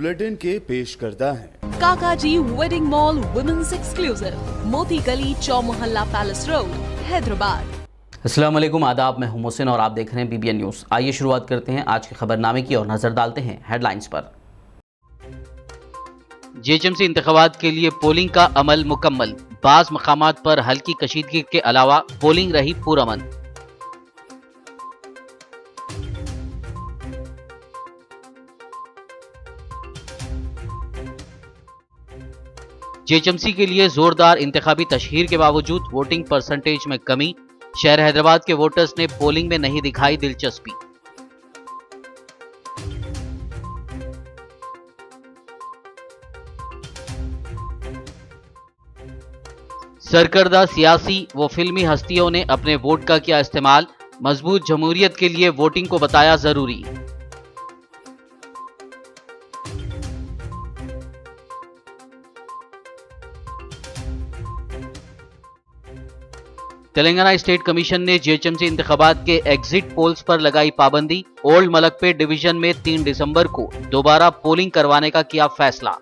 Bulletin के पेश करता है काकाजी वेडिंग मॉल वुमेन्स एक्सक्लूसिव, मोती गली, चौमोहल्ला पैलेस रोड, हैदराबाद। अस्सलाम वालेकुम, आदाब। मैं हूं मोहसिन और आप देख रहे हैं BBN न्यूज़। आइए शुरुआत करते हैं आज के खबरनामे की और नजर डालते हैं हेडलाइंस पर। JHMC इंतखाबात के लिए पोलिंग का अमल मुकम्मल, बाज़ मकामात पर हल्की कशीदगी के अलावा पोलिंग रही पुरअमन। JHMC के लिए जोरदार इंतखाबी तशहीर के बावजूद वोटिंग परसेंटेज में कमी, शहर हैदराबाद के वोटर्स ने पोलिंग में नहीं दिखाई दिलचस्पी। सरकर्दा सियासी व फिल्मी हस्तियों ने अपने वोट का किया इस्तेमाल, मजबूत जमहूरियत के लिए वोटिंग को बताया जरूरी। तेलंगाना स्टेट कमीशन ने JHMC इंतखाबात के एग्जिट पोल्स पर लगाई पाबंदी, ओल्ड मलकपेट डिवीजन में 3 दिसंबर को दोबारा पोलिंग करवाने का किया फैसला।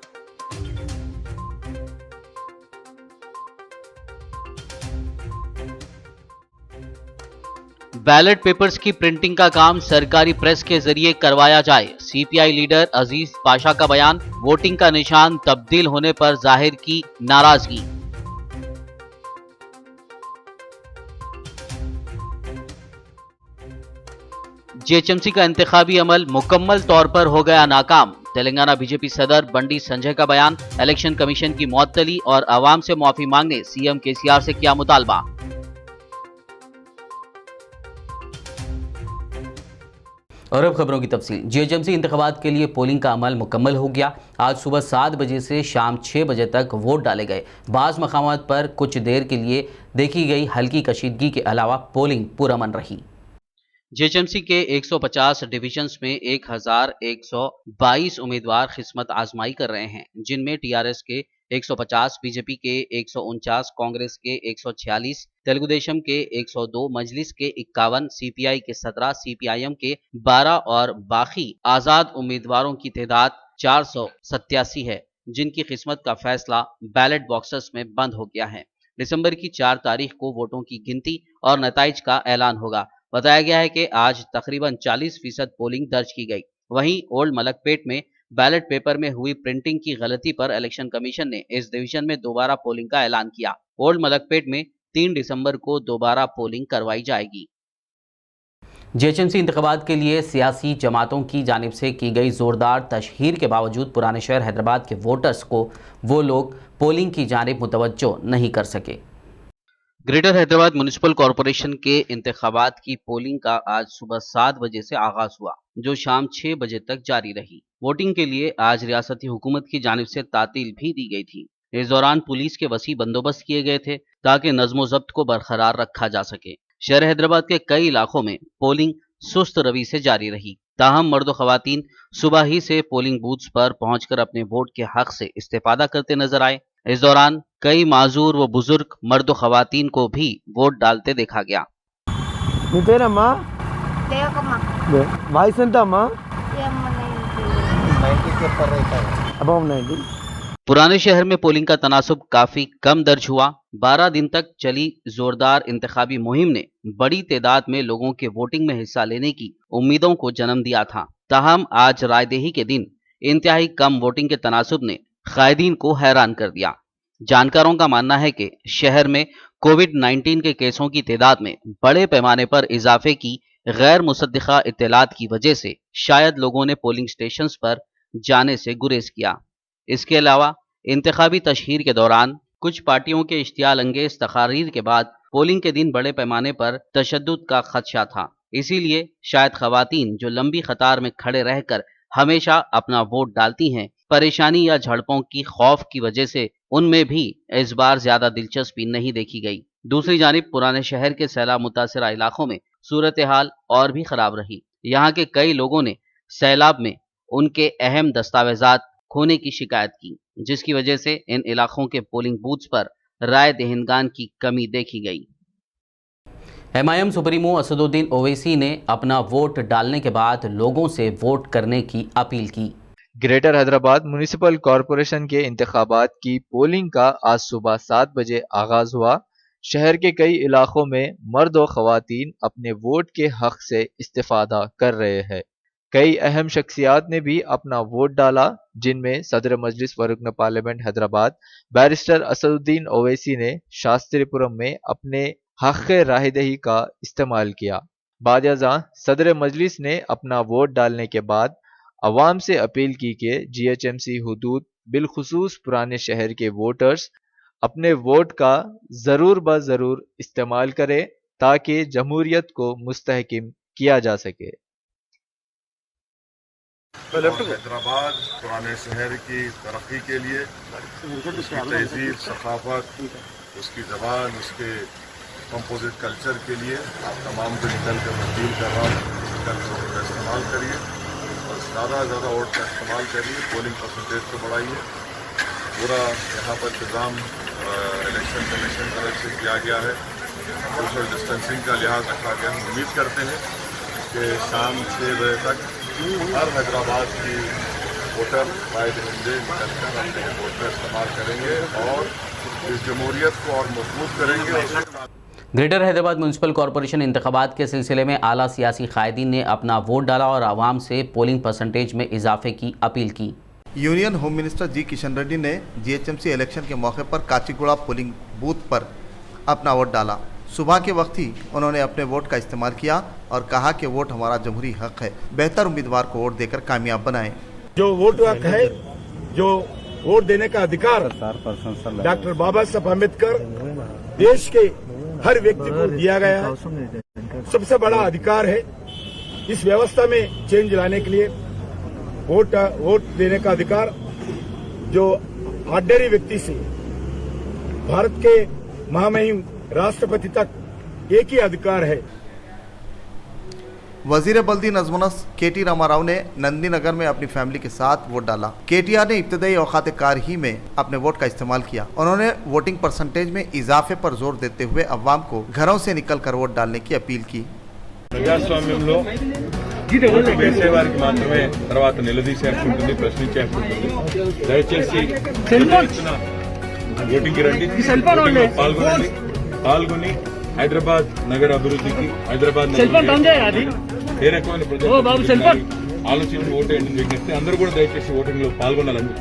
बैलेट पेपर्स की प्रिंटिंग का काम सरकारी प्रेस के जरिए करवाया जाए, CPI लीडर अजीज पाशा का बयान, वोटिंग का निशान तब्दील होने पर जाहिर की नाराजगी। JHMC का इंतखाबी अमल मुकम्मल तौर पर हो गया नाकाम, तेलंगाना BJP सदर बंडी संजय का बयान, इलेक्शन कमीशन की मुअत्तली और आवाम से माफी मांगने CM KCR से किया मुतालबा। और अब खबरों की तफसील। JHMC इंतखाबात के लिए पोलिंग का अमल मुकम्मल हो गया। आज सुबह 7 बजे से शाम 6 बजे तक वोट डाले गए। बाज़ मकामात पर कुछ देर के लिए देखी गई हल्की कशीदगी के अलावा पोलिंग पुरअमन रही। JHMC के 150 डिविजन्स में 1122 उम्मीदवार किस्मत आजमाई कर रहे हैं, जिनमें TRS के 150, BJP के 149, कांग्रेस के 146, तेलुगुदेशम के 102, मजलिस के 51, CPI के 17, CPIM के 12 और बाकी आजाद उम्मीदवारों की तादाद 487 है, जिनकी किस्मत का फैसला बैलेट बॉक्सेस में बंद हो गया है। दिसंबर की 4 तारीख को वोटों की गिनती और नताइज का ऐलान होगा। बताया गया है कि आज तकरीबन 40% पोलिंग दर्ज की गई। वहीं ओल्ड मलकपेट में बैलेट पेपर में हुई प्रिंटिंग की गलती पर इलेक्शन कमीशन ने इस डिवीजन में दोबारा पोलिंग का ऐलान किया। ओल्ड मलकपेट में 3 दिसंबर को दोबारा पोलिंग करवाई जाएगी। JHMC इंतखाबात के लिए सियासी जमातों की जानिब से की गई जोरदार तशहीर के बावजूद पुराने शहर हैदराबाद के वोटर्स को वो लोग पोलिंग की जानिब मुतवज्जो नहीं कर सके। ग्रेटर हैदराबाद म्युनिसिपल कॉरपोरेशन के इंतखाबात की पोलिंग का आज सुबह 7 बजे से आगाज हुआ, जो शाम 6 बजे तक जारी रही। वोटिंग के लिए आज रियासती हुकूमत की जानिब से तातील भी दी गई थी। इस दौरान पुलिस के वसी बंदोबस्त किए गए थे ताकि नज्म जब्त को बरकरार रखा जा सके। शहर हैदराबाद के कई इलाकों में पोलिंग सुस्त रवि से जारी रही। ताहम मर्द खवातीन सुबह ही से पोलिंग बूथ्स पर पहुंचकर अपने वोट के हक से इस्तेफादा करते नजर आए। इस दौरान कई माजूर व बुजुर्ग मर्द खवातीन को भी वोट डालते देखा गया। पुराने शहर में पोलिंग का तनासुब काफी कम दर्ज हुआ। 12 दिन तक चली जोरदार इंतखाबी मुहिम ने बड़ी तादाद में लोगों के वोटिंग में हिस्सा लेने की उम्मीदों को जन्म दिया था। ताहम आज रायदही के दिन इंतहाई कम वोटिंग के तनासुब ने कायदीन को हैरान कर दिया। जानकारों का मानना है कि शहर में कोविड-19 के केसों की तादाद में बड़े पैमाने पर इजाफे की गैर मुसद्दिका इत्तलात की वजह से शायद लोगों ने पोलिंग स्टेशंस पर जाने से गुरेज किया। इसके अलावा इंतखाबी तशहीर के दौरान कुछ पार्टियों के इश्तियाल अंगेज तकारीर के बाद पोलिंग के दिन बड़े पैमाने पर तशद्दुद का खदशा था। इसीलिए शायद खवातीन जो लंबी कतार में खड़े रहकर हमेशा अपना वोट डालती हैं, परेशानी या झड़पों की खौफ की वजह से उनमें भी इस बार ज्यादा दिलचस्पी नहीं देखी गई। दूसरी जानिब पुराने शहर के सैलाब मुतासरा इलाकों में सूरत हाल और भी खराब रही। यहाँ के कई लोगों ने सैलाब में उनके अहम दस्तावेजात खोने की शिकायत की, जिसकी वजह से इन इलाकों के पोलिंग बूथ्स पर राय दहिंदगान की कमी देखी गई। MIM सुप्रीमो असदुद्दीन ओवैसी ने अपना वोट डालने के बाद लोगों से वोट करने की अपील की। ग्रेटर हैदराबाद म्युनिसिपल कॉरपोरेशन के इंतखाबात की पोलिंग का आज सुबह 7 बजे आगाज हुआ। शहर के कई इलाकों में मर्द और खवातीन अपने वोट के हक से इस्तेफादा कर रहे हैं। कई अहम शख्सियात ने भी अपना वोट डाला, जिनमें सदर मजलिस व रुकन पार्लियामेंट हैदराबाद बैरिस्टर असदुद्दीन ओवैसी ने शास्त्रीपुरम में अपने हक राहदही का इस्तेमाल किया। बादशाह सदर मजलिस ने अपना वोट डालने के बाद अवाम से अपील की कि GHMC हुदूद बिलखुसूस पुराने शहर के वोटर्स अपने वोट का जरूर ब जरूर इस्तेमाल करें ताकि जमहूरियत को मुस्तहकिम किया जा सके। हैदराबाद पुराने शहर की तरक्की के लिए उसकी तहजीब, सकाफत, उसकी ज़बान, उसके कंपोजिट कल्चर के लिए आप तमाम को निकल कर अपील कर रहा हूँ, वोट का इस्तेमाल करिए और ज़्यादा से ज़्यादा वोट का इस्तेमाल करिए, पोलिंग परसेंटेज को बढ़ाइए। पूरा यहाँ पर इंतज़ाम इलेक्शन कमीशन तरफ से किया गया है, सोशल डिस्टेंसिंग का लिहाज रखा गया। हम उम्मीद करते हैं कि शाम 6 बजे तक हर हैदराबाद की वोटर बायदरिंदे निकलकर अपने वोट का इस्तेमाल करेंगे और इस जमहूरियत को और मजबूत करेंगे। ग्रेटर हैदराबाद म्युनिसिपल कॉरपोरेशन इंतखाबात के सिलसिले में आला सियासी कायदीन ने अपना वोट डाला और आवाम से पोलिंग परसेंटेज में इजाफे की अपील की। यूनियन होम मिनिस्टर जी किशन रेड्डी ने GHMC इलेक्शन के मौके पर काचीगुड़ा पोलिंग बूथ पर अपना वोट डाला। सुबह के वक्त ही उन्होंने अपने वोट का इस्तेमाल किया और कहा कि वोट हमारा जमहूरी हक है, बेहतर उम्मीदवार को वोट देकर कामयाब बनाएं। जो वोट हक है, जो वोट देने का अधिकार डॉक्टर बाबा साहब अम्बेडकर देश के हर व्यक्ति को दिया गया है, सबसे बड़ा अधिकार है। इस व्यवस्था में चेंज लाने के लिए वोट देने का अधिकार जो ऑर्डिनरी व्यक्ति से भारत के महामहिम राष्ट्रपति तक एक ही अधिकार है। वजीर बल्दी नजमुनस KT रामाराव ने नंदी नगर में अपनी फैमिली के साथ वोट डाला। KTR ने इब्तदाई औकात कार ही में अपने वोट का इस्तेमाल किया। उन्होंने वोटिंग परसेंटेज में इजाफे पर जोर देते हुए अवाम को घरों से निकलकर वोट डालने की अपील की। ప్రజాస్వామ్యంలో ఓటు వేసేవారికి మాత్రమే తర్వాత నిలదీసే హక్కు ఉంటుంది, ప్రశ్నించే హక్కు ఉంటుంది. దయచేసి ఓటింగ్కి రండి, పాల్గొని హైదరాబాద్ నగర అభివృద్ధికి, హైదరాబాద్ ఏ రకమైన ప్రజలు ఆలోచన ఓటేయండి విజ్ఞప్తి. అందరూ కూడా దయచేసి ఓటింగ్ లో పాల్గొనాలని.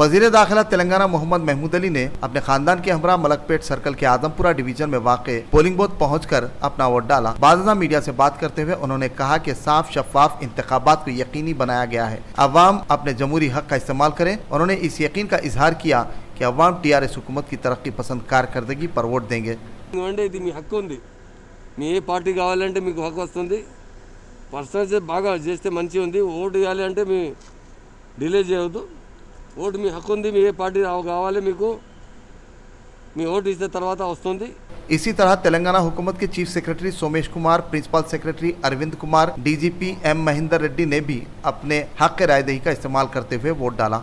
वजीर दाखिला तेलंगाना मोहम्मद महमूद अली ने अपने खानदान के हमरा मलकपेट सर्कल के आदमपुरा डिवीजन में वाक़े पोलिंग बूथ पहुंचकर अपना वोट डाला। बादशाह मीडिया से बात करते हुए उन्होंने कहा कि साफ शफाफ इंतखाबात को यकीनी बनाया गया है, अवाम अपने जमहूरी हक का इस्तेमाल करें। उन्होंने इस यकीन का इजहार किया कि अवाम TRS हुकूमत की तरक्की पसंद कारकर्दगी पर वोट देंगे। ఇది మీ హక్కు ఉంది, మీ ఏ పార్టీ కావాలంటే మీకు హక్కు వస్తుంది, పర్సెంటేజ్ బాగా చేస్తే మంచిగా ఉంది. ఓటు ఇవ్వాలి అంటే మీ డిలే చేయవద్దు, ఓటు మీ హక్కు ఉంది, మీ ఏ పార్టీ కావాలి మీకు, మీ ఓటు ఇస్తే తర్వాత వస్తుంది. इसी तरह तेलंगाना हुकूमत के chief secretary Somesh Kumar, principal secretary Arvind Kumar, DGP M Mahender Reddy ने भी अपने हक रायदही का इस्तेमाल करते हुए वोट डाला।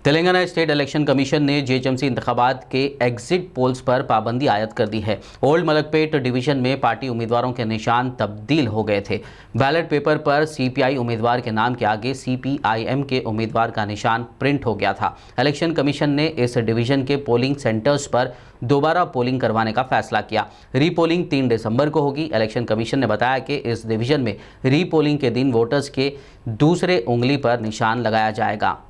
तेलंगाना स्टेट इलेक्शन कमीशन ने GHMC इंतखाबात के एग्जिट पोल्स पर पाबंदी आयद कर दी है। ओल्ड मलकपेट डिवीजन में पार्टी उम्मीदवारों के निशान तब्दील हो गए थे। बैलेट पेपर पर CPI उम्मीदवार के नाम के आगे CPIM के उम्मीदवार का निशान प्रिंट हो गया था। इलेक्शन कमीशन ने इस डिवीजन के पोलिंग सेंटर्स पर दोबारा पोलिंग करवाने का फैसला किया। रीपोलिंग 3 दिसंबर को होगी। इलेक्शन कमीशन ने बताया कि इस डिवीजन में रीपोलिंग के दिन वोटर्स के दूसरे उंगली पर निशान लगाया जाएगा।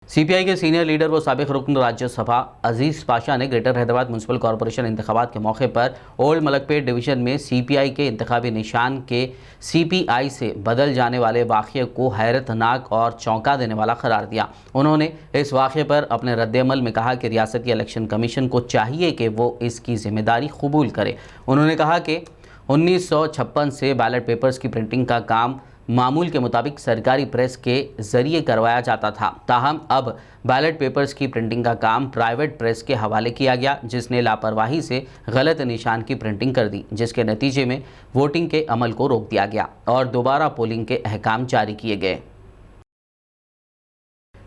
CPI के सीनियर लीडर व साबिक रुकन राज्यसभा अजीज़ पाशा ने ग्रेटर हैदराबाद म्युनिसिपल कॉरपोरेशन इंतखाबात के मौके पर ओल्ड मलकपेट डिवीजन में CPI के इंतखाबी निशान के CPI से बदल जाने वाले वाक़े को हैरतनाक और चौंका देने वाला करार दिया। उन्होंने इस वाक़े पर अपने रद्दअमल में कहा कि रियासती इलेक्शन कमीशन को चाहिए कि वो इसकी जिम्मेदारी कबूल करे। उन्होंने कहा कि 1956 से बैलेट पेपर्स की प्रिंटिंग का काम मामूल के मुताबिक सरकारी प्रेस के ज़रिए करवाया जाता था, ताहम अब बैलेट पेपर्स की प्रिंटिंग का काम प्राइवेट प्रेस के हवाले किया गया, जिसने लापरवाही से गलत निशान की प्रिंटिंग कर दी, जिसके नतीजे में वोटिंग के अमल को रोक दिया गया और दोबारा पोलिंग के अहकाम जारी किए गए।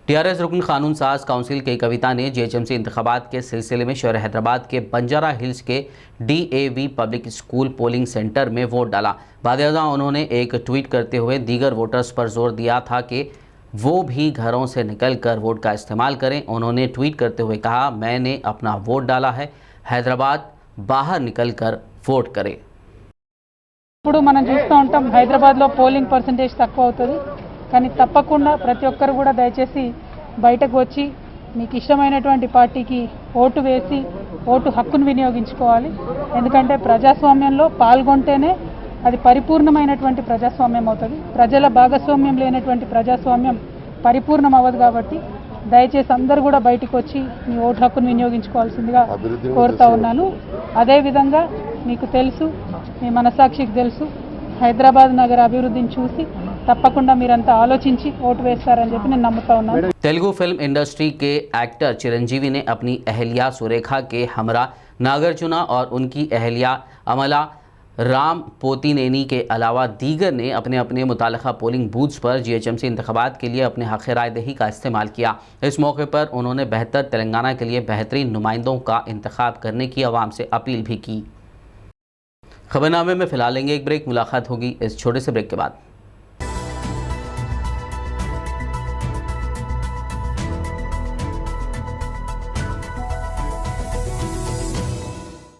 टीआरएस रुकन कानून साज काउंसिल की कविता ने जीएचएमसी इंतखाबात के सिलसिले में शहर हैदराबाद के बंजारा हिल्स के DAV public school polling centre में वोट डाला। बाकायदा उन्होंने एक ट्वीट करते हुए दीगर वोटर्स पर जोर दिया था कि वो भी घरों से निकलकर वोट का इस्तेमाल करें। उन्होंने ट्वीट करते हुए कहा, मैंने अपना वोट डाला है, हैदराबाद बाहर निकलकर वोट करें। ఇప్పుడు మనం చూస్తూ ఉంటాం హైదరాబాద్లో పోలింగ్ పర్సెంటేజ్ తక్కువ అవుతుంది, కానీ తప్పకుండా ప్రతి ఒక్కరు కూడా దయచేసి బయటకు వచ్చి మీకు ఇష్టమైనటువంటి పార్టీకి ఓటు వేసి ఓటు హక్కును వినియోగించుకోవాలి. ఎందుకంటే ప్రజాస్వామ్యంలో పాల్గొంటేనే అది పరిపూర్ణమైనటువంటి ప్రజాస్వామ్యం అవుతుంది. ప్రజల భాగస్వామ్యం లేనటువంటి ప్రజాస్వామ్యం పరిపూర్ణం అవ్వదు. కాబట్టి దయచేసి అందరూ కూడా బయటకు వచ్చి మీ ఓటు హక్కును వినియోగించుకోవాల్సిందిగా కోరుతా ఉన్నాను. అదేవిధంగా మీకు తెలుసు, మీ మనసాక్షికి తెలుసు, హైదరాబాద్ నగర అభివృద్ధిని చూసి తప్పకుండా మీరంతా ఆలోచించి ఓటు వేస్తారని చెప్పి నేను నమ్ముతా ఉన్నాను. तेलुगु फिल्म इंडस्ट्री के एक्टर चिरंजीवी ने अपनी अहलिया सुरेखा के हमरा नागार्जुना और उनकी अहलिया अमला राम पोतीनेनी के अलावा दीगर ने अपने अपने मुताल्लिका पोलिंग बूथ्स पर जीएचएमसी इंतखाबात के लिए अपने हक़ राय दही का इस्तेमाल किया। इस मौके पर उन्होंने बेहतर तेलंगाना के लिए बेहतरीन नुमाइंदों का इंतखाब करने की आवाम से अपील भी की। खबरनामे में फ़िलहाल लेंगे एक ब्रेक, मुलाकात होगी इस छोटे से ब्रेक के बाद।